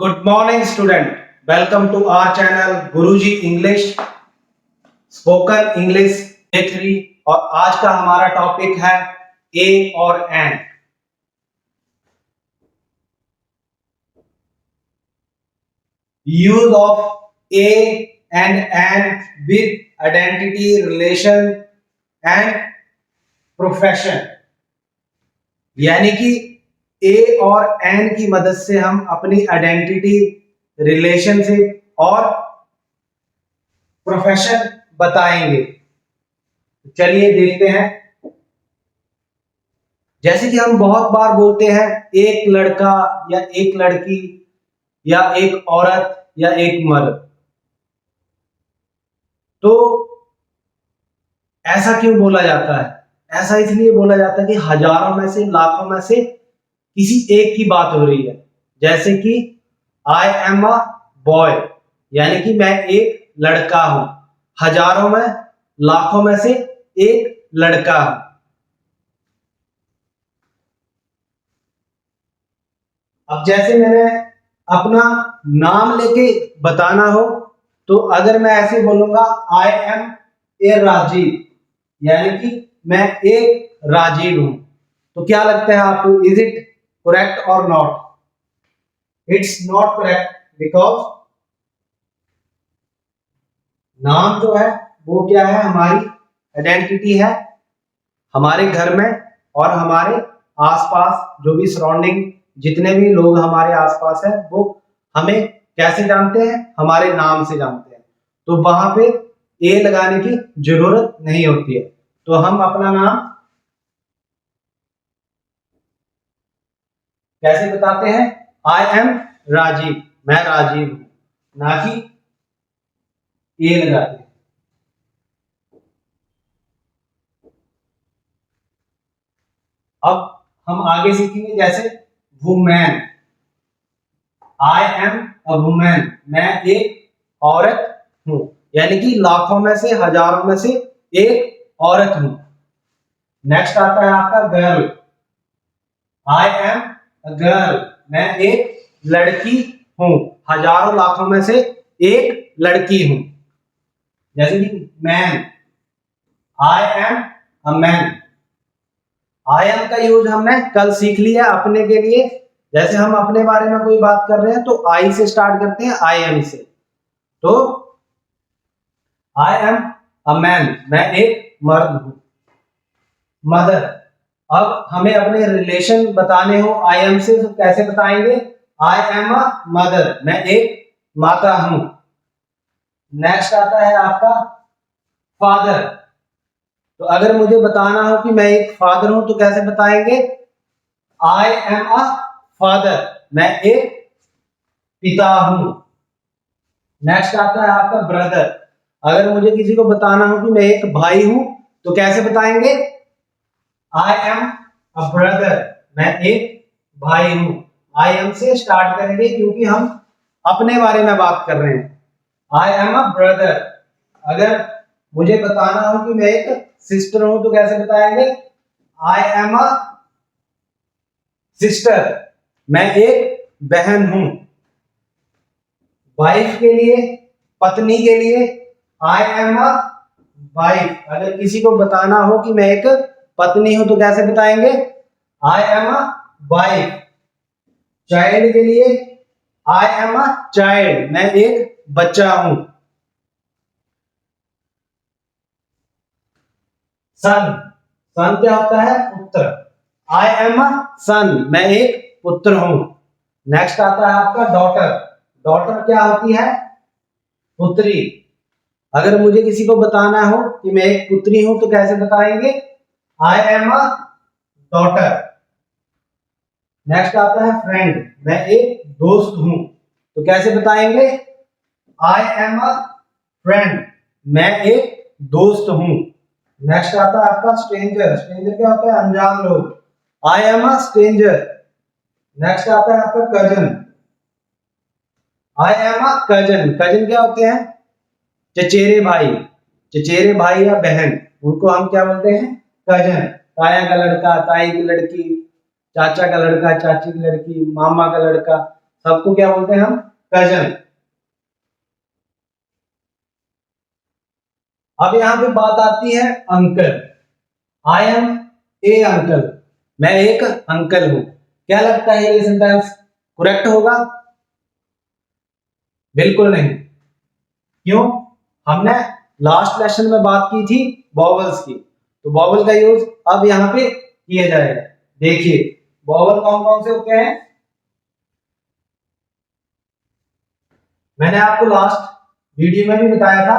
Good morning student. Welcome to our channel Guruji English spoken English day 3। और आज का हमारा टॉपिक है ए और an. Use of a and an with identity relation and profession, यानी कि ए और एन की मदद से हम अपनी आइडेंटिटी, रिलेशनशिप और प्रोफेशन बताएंगे। चलिए देखते हैं। जैसे कि हम बहुत बार बोलते हैं एक लड़का या एक लड़की या एक औरत या एक मर्द, तो ऐसा क्यों बोला जाता है? ऐसा इसलिए बोला जाता है कि हजारों में से, लाखों में से किसी एक की बात हो रही है। जैसे कि आई एम अ बॉय, यानी कि मैं एक लड़का हूं। हजारों में, लाखों में से एक लड़का हूं। अब जैसे मैंने अपना नाम लेके बताना हो, तो अगर मैं ऐसे बोलूंगा आई एम ए राजीव, यानी कि मैं एक राजीव हूं, तो क्या लगता है आपको? इज इट करेक्ट और not? It's not correct, because नाम जो है वो क्या है? हमारी आइडेंटिटी है। हमारे घर में और हमारे आसपास जो भी सराउंडिंग, जितने भी लोग हमारे आसपास है, वो हमें कैसे जानते हैं? हमारे नाम से जानते हैं। तो वहां पे ए लगाने की जरूरत नहीं होती है। तो हम अपना नाम कैसे बताते हैं? आई एम राजीव, मैं राजीव हूं, ना कि ए लगाते हैं। अब हम आगे सीखेंगे। जैसे women, I am a women, मैं एक औरत हूं, यानी कि लाखों में से, हजारों में से एक औरत हूं। नेक्स्ट आता है आपका girl, I am a girl, मैं एक लड़की हूं। हजारों, लाखों में से एक लड़की हूं। जैसे कि man, I am a man. I am का यूज हमने कल सीख लिया अपने के लिए। जैसे हम अपने बारे में कोई बात कर रहे हैं तो आई से स्टार्ट करते हैं, आई एम से। तो आई एम अ मैन, मैं एक मर्द हूं। मदर, अब हमें अपने रिलेशन बताने हो आई एम से, तो कैसे बताएंगे? आई एम अ मदर, मैं एक माता हूं। नेक्स्ट आता है आपका फादर। तो अगर मुझे बताना हो कि मैं एक फादर हूं, तो कैसे बताएंगे? आई एम अ फादर, मैं एक पिता हूं। नेक्स्ट आता है आपका ब्रदर। अगर मुझे किसी को बताना हो कि मैं एक भाई हूं, तो कैसे बताएंगे? आई एम अ ब्रदर, मैं एक भाई हूं। आई एम से स्टार्ट करेंगे क्योंकि हम अपने बारे में बात कर रहे हैं। आई एम अ ब्रदर। अगर मुझे बताना हो कि मैं एक सिस्टर हूं, तो कैसे बताएंगे? आई एम अ सिस्टर, मैं एक बहन हूं। वाइफ के लिए, पत्नी के लिए आई एम अ वाइफ। अगर किसी को बताना हो कि मैं एक पत्नी हूं, तो कैसे बताएंगे? आई एम अ वाइफ। चाइल्ड के लिए आई एम अ चाइल्ड, मैं एक बच्चा हूं। सन, सन क्या होता है? पुत्र। आई एम अ सन, मैं एक पुत्र हूं। नेक्स्ट आता है आपका डॉटर। डॉटर क्या होती है? पुत्री। अगर मुझे किसी को बताना हो कि मैं एक पुत्री हूं, तो कैसे बताएंगे? आई एम अ डॉटर। नेक्स्ट आता है फ्रेंड, मैं एक दोस्त हूं, तो कैसे बताएंगे? आई एम अ फ्रेंड, मैं एक दोस्त हूं। नेक्स्ट आता है आपका स्ट्रेंजर। स्ट्रेंजर क्या होता है? अनजान लोग। आई एम अ स्ट्रेंजर। नेक्स्ट आता है आपका cousin. I am a cousin. Cousin क्या होते हैं? चचेरे भाई। चचेरे भाई या बहन, उनको हम क्या बोलते हैं? कजन। ताया का लड़का, ताई की लड़की, चाचा का लड़का, चाची की लड़की, मामा का लड़का, सबको क्या बोलते हैं हम? कजन। अब यहां पे बात आती है uncle. I am a uncle, मैं एक अंकल हूं। क्या लगता है ये सेंटेंस करेक्ट होगा? बिल्कुल नहीं। क्यों? हमने लास्ट लेसन में बात की थी वॉवल्स की, तो वॉवल का यूज अब यहां पे किया जाएगा। देखिए वॉवल कौन कौन से होते हैं, मैंने आपको लास्ट वीडियो में भी बताया था।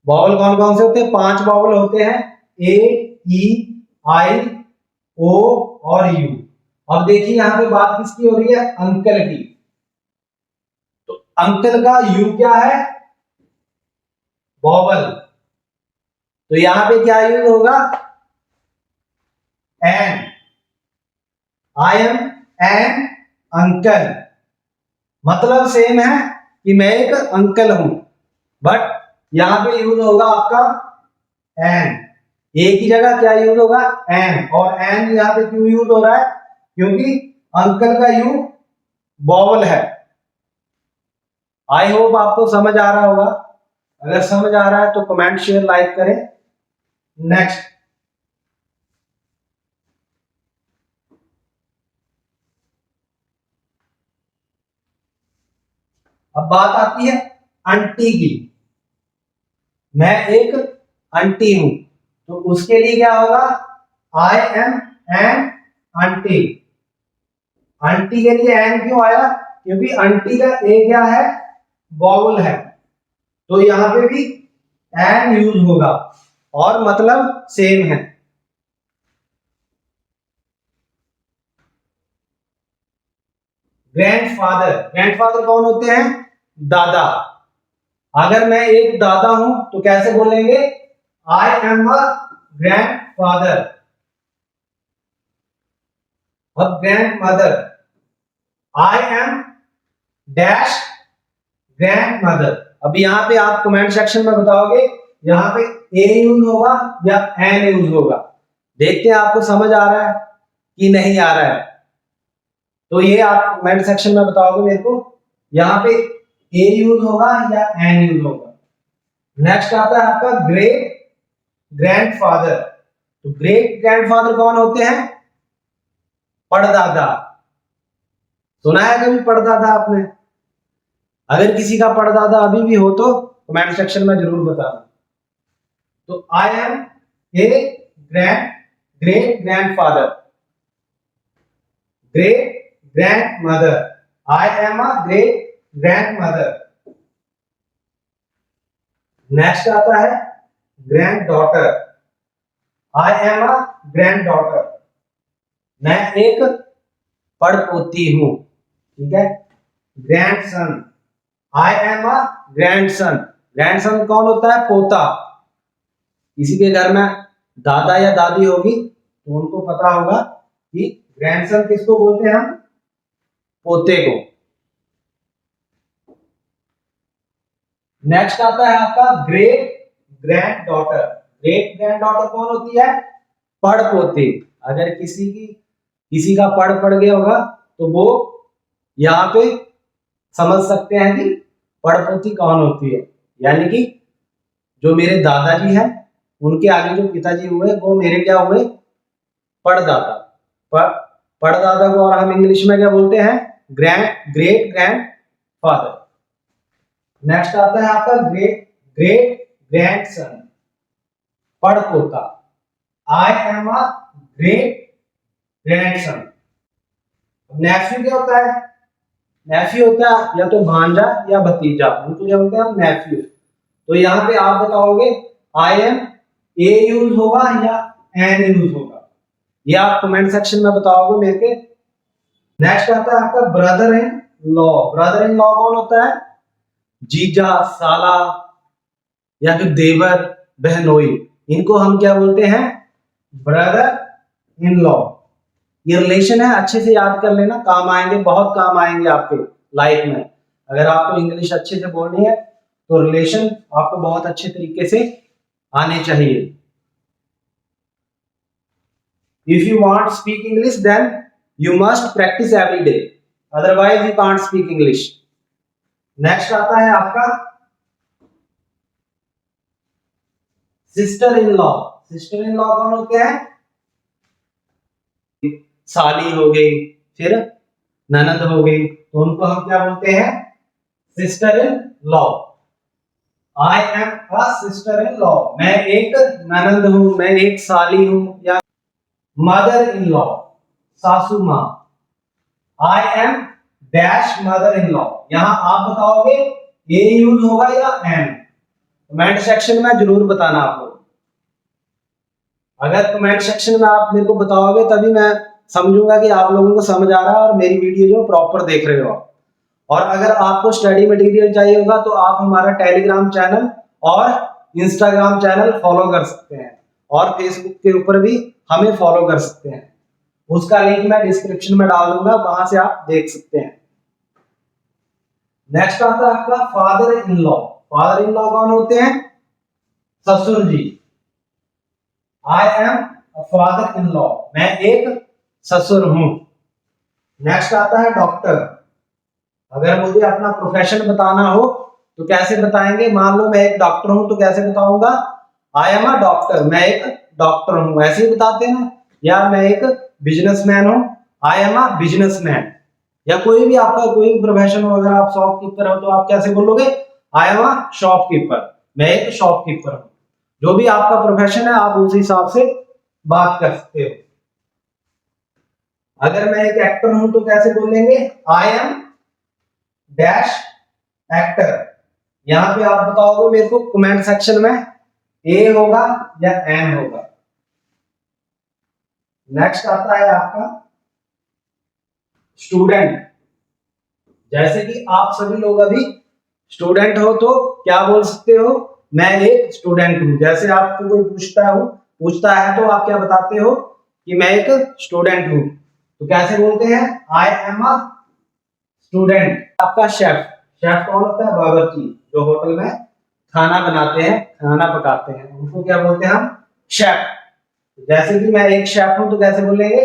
वॉवल कौन कौन से होते हैं? 5 वॉवल होते हैं, ए, ई, आई, ओ और यू। अब देखिए यहां पे बात किसकी हो रही है? अंकल की। तो अंकल का यू क्या है? वॉवल। तो यहां पे क्या यूज होगा? An. I am an uncle, मतलब सेम है कि मैं एक अंकल हूं, बट यहां पे यूज होगा आपका एन। ए की जगह क्या यूज होगा? एन। और एन यहां पे क्यों यूज हो रहा है? क्योंकि अंकल का यू वॉवल है। आई होप आपको समझ आ रहा होगा। अगर समझ आ रहा है तो कमेंट शेयर लाइक करें। नेक्स्ट, अब बात आती है आंटी की। मैं एक आंटी हूं, तो उसके लिए क्या होगा? I am an aunty. Aunty के लिए एन क्यों आया? क्योंकि आंटी का ए क्या है? वॉवल है, तो यहां पे भी एन यूज होगा और मतलब सेम है। ग्रैंडफादर, ग्रैंडफादर कौन होते हैं? दादा। अगर मैं एक दादा हूं तो कैसे बोलेंगे? I am a grandfather. अब grandmother, I am dash grandmother. अब यहाँ पे आप कमेंट सेक्शन में बताओगे यहाँ पे ए यूज होगा या एन यूज होगा। देखते हैं आपको समझ आ रहा है कि नहीं आ रहा है, तो ये आप कमेंट सेक्शन में बताओगे मेरे को यहाँ पे ए यूज होगा या एन यूज होगा। नेक्स्ट आता है आपका ग्रेट ग्रैंडफादर। तो ग्रेट ग्रैंडफादर कौन होते हैं? परदादा। सुना है कभी परदादा आपने? अगर किसी का परदादा अभी भी हो तो कमेंट सेक्शन में जरूर बताना। तो I am a great grandfather, great grandmother. I am a great grandmother. Next आता है granddaughter. I am a granddaughter, मैं एक पड़पोती हूं। ठीक है। Grandson, I am a grandson. Grandson कौन होता है? पोता। किसी के घर में दादा या दादी होगी तो उनको पता होगा कि ग्रैंडसन किसको बोलते हैं? हम पोते को। नेक्स्ट आता है आपका great grand daughter. Great grand daughter कौन होती है? पड़पोती। अगर किसी का पड़ गया होगा तो वो यहाँ पे समझ सकते हैं कि पड़पोती कौन होती है। यानी कि जो मेरे दादाजी हैं उनके आगे जो पिताजी हुए वो मेरे क्या हुए? पड़दादा। पड़दादा को और हम इंग्लिश में क्या बोलते हैं? Great grand father. नेक्स्ट आता है आपका ग्रेट ग्रेट ग्रैंडसन, पड़पोता। I am a great grandson. Nephew क्या होता है? नेफ्यू होता है या तो भांजा या भतीजा, उनको क्या बोलते हैं हम? नेफ्यू। तो यहाँ पे आप बताओगे आई एम ए यूज होगा या एन यूज होगा, ये आप कमेंट सेक्शन में बताओगे मेरे के। नेक्स्ट आता है आपका brother in law. Brother in law कौन होता है? जीजा, साला या फिर देवर, बहनोई। इनको हम क्या बोलते हैं? Brother in law. ये रिलेशन है, अच्छे से याद कर लेना, काम आएंगे, बहुत काम आएंगे आपके लाइफ में। अगर आपको इंग्लिश अच्छे से बोलनी है तो रिलेशन आपको बहुत अच्छे तरीके से आने चाहिए। If you want speak English then you must practise every day. Otherwise you can't speak English. Next आता है आपका sister in law. Sister in law कौन होते हैं? साली हो गई, फिर ननद हो गई, तो उनको हम क्या बोलते हैं? Sister in law. I am a sister in law, मैं एक ननद हूं, मैं एक साली हूं। या मदर इन लॉ, सासू मां। आई am dash mother in law, यहां आप बताओगे ए यूज होगा या एम? कमेंट सेक्शन में जरूर बताना आप लोग। अगर कमेंट सेक्शन में आप मेरे को बताओगे तभी मैं समझूंगा कि आप लोगों को समझ आ रहा है और मेरी वीडियो जो प्रॉपर देख रहे हो। और अगर आपको स्टडी मटेरियल चाहिए होगा तो आप हमारा टेलीग्राम चैनल और इंस्टाग्राम चैनल फॉलो कर सकते हैं, और फेसबुक के ऊपर भी हमें फॉलो कर सकते हैं। उसका लिंक मैं डिस्क्रिप्शन में डाल दूंगा, वहां से आप देख सकते हैं। नेक्स्ट आता है आपका father in law. Father in law कौन होते हैं? ससुर जी। I am father in law, मैं एक ससुर हूं। नेक्स्ट आता है डॉक्टर। अगर मुझे अपना प्रोफेशन बताना हो तो कैसे बताएंगे? मान लो मैं एक डॉक्टर हूं तो कैसे बताऊंगा? आई एम अ डॉक्टर, मैं एक डॉक्टर हूं, ऐसे ही बताते हैं। या मैं एक बिजनेसमैन हूं, आई एम अ बिजनेसमैन। या कोई भी आपका कोई भी प्रोफेशन हो, अगर आप शॉपकीपर हो तो आप कैसे बोलोगे? आई एम अ शॉपकीपर, मैं एक शॉपकीपर हूं। जो भी आपका प्रोफेशन है आप उस हिसाब से बात कर सकते हो। अगर मैं एक एक्टर हूं तो कैसे बोलेंगे? I am dash actor. यहां पे आप बताओगे मेरे को कमेंट सेक्शन में ए होगा या एन होगा। नेक्स्ट आता है आपका स्टूडेंट। जैसे कि आप सभी लोग अभी स्टूडेंट हो तो क्या बोल सकते हो? मैं एक स्टूडेंट हूं। जैसे आपको कोई पूछता है तो आप क्या बताते हो कि मैं एक स्टूडेंट हूं, तो कैसे बोलते हैं? आई एम अ स्टूडेंट। आपका शेफ। शेफ कौन होता है? बावर्ची, जो होटल में खाना बनाते हैं, खाना पकाते हैं, उनको क्या बोलते हैं हम? शेफ। जैसे कि मैं एक शेफ हूं तो कैसे बोलेंगे?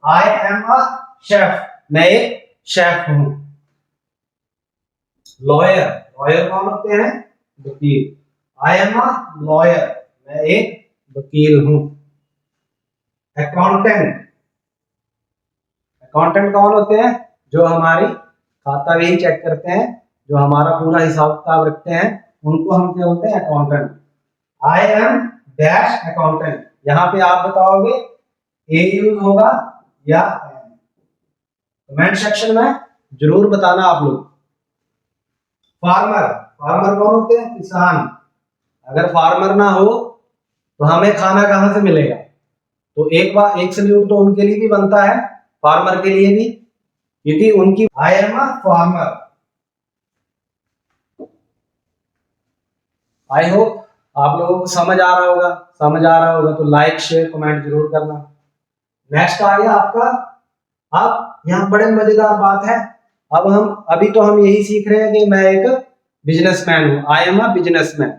आई एम अ शेफ, मैं एक शेफ हूं। लॉयर। लॉयर कौन होते हैं? वकील। आई एम अ लॉयर, मैं एक वकील हूं। अकाउंटेंट। अकाउंटेंट कौन होते हैं? जो हमारी खाता भी चेक करते हैं, जो हमारा पूरा हिसाब किताब रखते हैं, उनको हम क्या बोलते हैं? Accountant. I am dash accountant. यहां पे आप बताओगे ए यूज होगा या एम? कमेंट सेक्शन में जरूर बताना आप लोग। फार्मर। फार्मर कौन होते हैं? किसान। अगर फार्मर ना हो तो हमें खाना कहां से मिलेगा? तो एक बार एक सल्यूट तो उनके लिए भी बनता है, फार्मर के लिए भी, क्योंकि उनकी आई am a farmer. I hope आप लोगों को समझ आ रहा होगा। समझ आ रहा होगा तो लाइक शेयर कमेंट जरूर करना। नेक्स्ट आ गया आपका, अब यहाँ बड़े मजेदार बात है। अब हम अभी तो हम यही सीख रहे हैं कि मैं एक बिजनेसमैन हूं, आई एम अ बिजनेसमैन।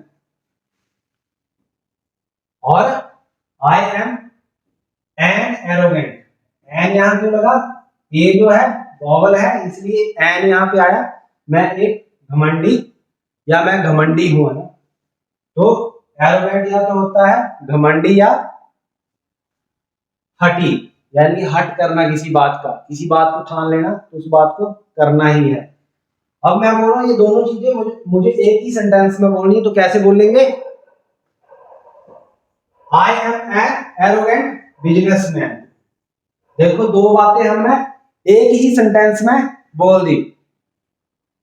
और I am an arrogant. An यहां क्यों लगा? ये जो है वॉवल है, इसलिए एन यहां पे आया। मैं एक घमंडी या मैं घमंडी हूं, है ना? तो एरोगेंट या तो होता है घमंडी या हटी, यानी हट करना किसी बात का, किसी बात को ठान लेना तो उस बात को करना ही है। अब मैं बोल रहा हूं ये दोनों चीजें मुझे एक ही सेंटेंस में बोलनी है, तो कैसे बोलेंगे? I am an arrogant businessman. देखो दो बातें हमने एक ही सेंटेंस में बोल दी।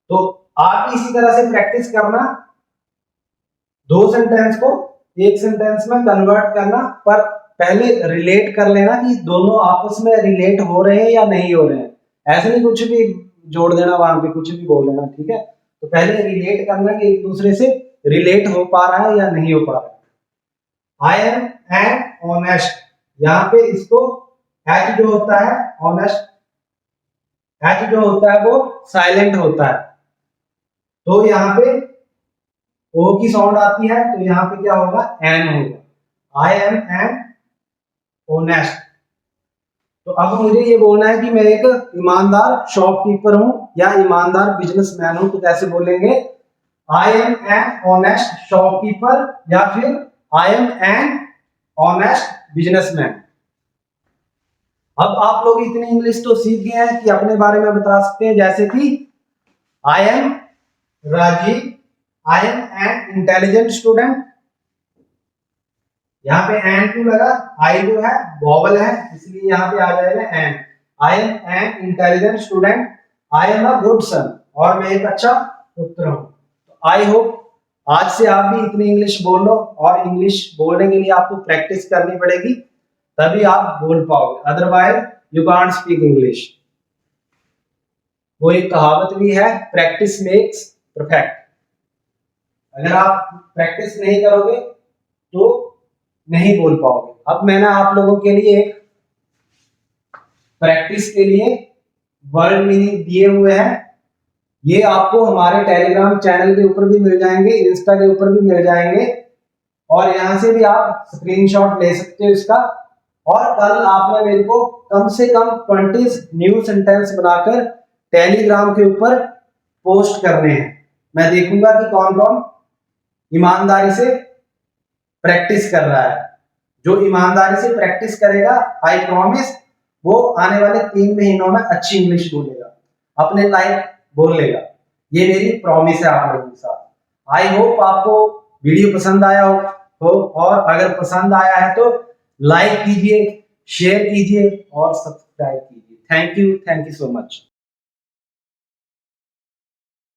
तो आप इसी तरह से प्रैक्टिस करना, दो सेंटेंस को एक सेंटेंस में कन्वर्ट करना, पर पहले रिलेट कर लेना कि दोनों आपस में रिलेट हो रहे हैं या नहीं हो रहे हैं। ऐसे नहीं कुछ भी जोड़ देना, वहां पे कुछ भी बोल देना, ठीक है? तो पहले रिलेट करना कि एक दूसरे से रिलेट हो पा रहा है या नहीं हो पा रहा है। आई एम एन ऑनेस्ट। यहाँ पे इसको एच जो होता है ऑनेस्ट, एच जो होता है वो साइलेंट होता है, तो यहाँ पे ओ की साउंड आती है, तो यहाँ पे क्या होगा? एन होगा। I am an honest. तो अब मुझे ये बोलना है कि मैं एक ईमानदार शॉपकीपर हूं या ईमानदार बिजनेसमैन हूं, तो कैसे बोलेंगे? I am an honest shopkeeper या फिर आई एम एन ऑनेस्ट बिजनेसमैन। अब आप लोग इतनी इंग्लिश तो सीख गए हैं कि अपने बारे में बता सकते हैं, जैसे कि I am Rajeev, I am an intelligent student. यहाँ पे एन क्यों लगा? आई जो है वॉवल है, इसलिए यहाँ पे आ जाएगा an. I am an intelligent student, I am a good son, और मैं एक अच्छा पुत्र हूँ। तो आई होप आज से आप भी इतनी इंग्लिश बोल लो, और इंग्लिश बोलने के लिए आपको प्रैक्टिस करनी पड़ेगी, तभी आप बोल पाओगे, otherwise you can't speak English. वो एक कहावत भी है, प्रैक्टिस मेक्स परफेक्ट। अगर आप प्रैक्टिस नहीं करोगे तो नहीं बोल पाओगे। अब मैंने आप लोगों के लिए प्रैक्टिस के लिए वर्ड मीनिंग दिए हुए हैं, ये आपको हमारे टेलीग्राम चैनल के ऊपर भी मिल जाएंगे, इंस्टा के ऊपर भी मिल जाएंगे, और यहां से भी आप स्क्रीनशॉट ले सकते हो इसका। और कल आपने मेरे को कम से कम 20 न्यू सेंटेंस बनाकर टेलीग्राम के ऊपर पोस्ट करने हैं। मैं देखूंगा कि कौन कौन ईमानदारी से प्रैक्टिस कर रहा है। जो ईमानदारी से प्रैक्टिस करेगा, आई प्रॉमिस, वो आने वाले 3 महीनों में अच्छी इंग्लिश बोलेगा, अपने लाइक बोल लेगा। ये मेरी प्रॉमिस है आप लोगों के साथ। आई होप आपको वीडियो पसंद आया हो, और अगर पसंद आया है तो लाइक कीजिए, शेयर कीजिए और सब्सक्राइब कीजिए। Thank you so much.